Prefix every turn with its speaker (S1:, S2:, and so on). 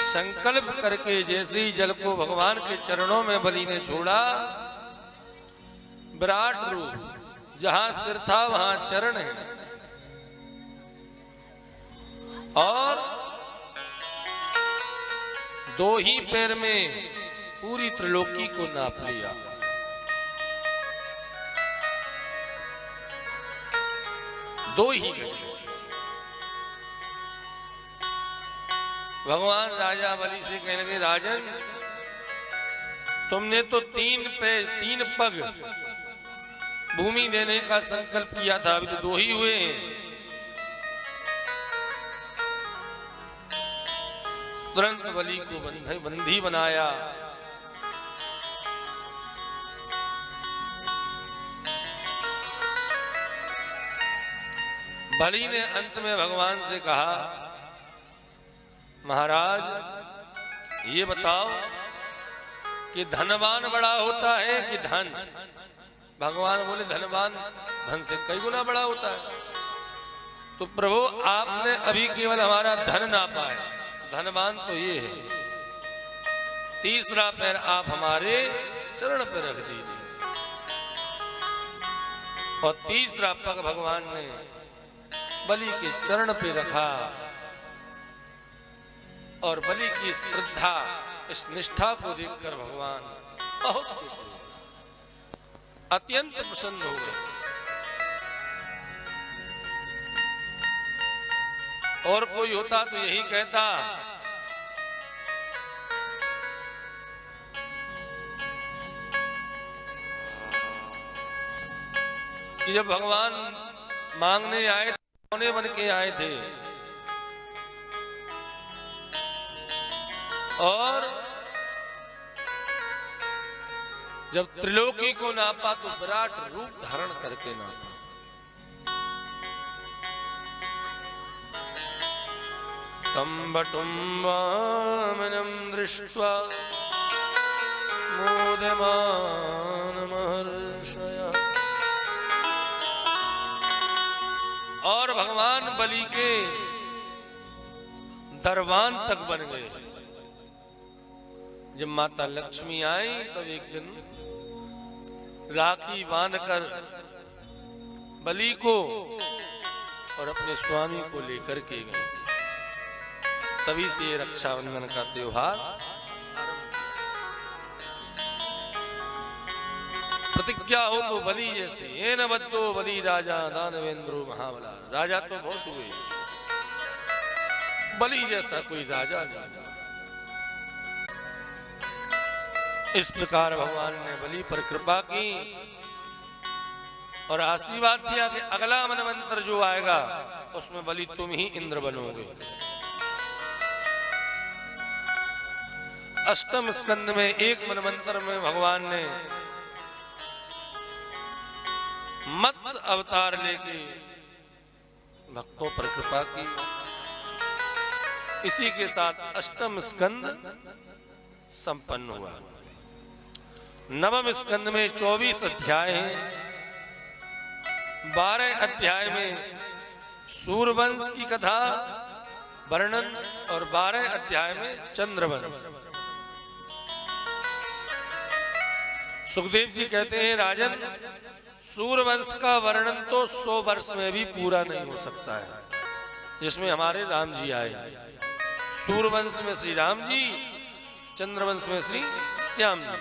S1: संकल्प करके जैसे ही जल को भगवान के चरणों में बलि ने छोड़ा, विराट रूप, जहां सिर था वहां चरण है, और दो ही पैर में पूरी त्रिलोकी को नाप लिया। दो ही गज। भगवान राजा बलि से कहने लगे, राजन तुमने तो तीन पग भूमि देने का संकल्प किया था, अभी तो दो ही हुए हैं। तुरंत बलि को बंदी बनाया। बलि ने अंत में भगवान से कहा, महाराज ये बताओ कि धनवान बड़ा होता है कि धन? भगवान बोले, धनवान धन से कई गुना बड़ा होता है। तो प्रभु आपने अभी केवल हमारा धन नापा है, धनवान तो ये है। तीसरा पैर आप हमारे चरण पर रख दीजिए। और तीसरा पग भगवान ने बलि के चरण पे रखा, और बलि की श्रद्धा, इस निष्ठा को देखकर भगवान बहुत खुश हुए, अत्यंत प्रसन्न हो गए। और कोई होता तो यही कहता कि जब भगवान मांगने आए, सोने बन के आए थे, और जब त्रिलोकी को नापा तो विराट रूप धारण करके नापा। तम बटुम्बामनं दृष्ट्वा मोदमान महर्षयः। और भगवान बलि के दरबान तक बन गए। जब माता लक्ष्मी आई तब एक दिन राखी बांधकर बलि को और अपने स्वामी को लेकर के गए। तभी से रक्षाबंधन का त्योहार प्रतिज्ञा हो तो बलि जैसे, ये न बद्दो बलि राजा दानवेंद्रो महाबला। राजा तो बहुत हुए, बलि जैसा कोई राजा नहीं। इस प्रकार भगवान ने बलि पर कृपा की और आशीर्वाद दिया कि अगला मनवंतर जो आएगा उसमें बलि तुम ही इंद्र बनोगे। अष्टम स्कंद में एक मनवंतर में भगवान ने मत्स्य अवतार लेके भक्तों पर कृपा की। इसी के साथ अष्टम स्कंद संपन्न हुआ। नवम स्कंद में 24 अध्याय हैं। 12 अध्याय में सूर्यवंश की कथा वर्णन और 12 अध्याय में चंद्रवंश। सुखदेव जी कहते हैं, राजन सूर्यवंश का वर्णन तो 100 वर्ष में भी पूरा नहीं हो सकता है, जिसमें हमारे राम जी आए। सूर्यवंश में श्री राम जी, चंद्रवंश में श्री श्याम जी।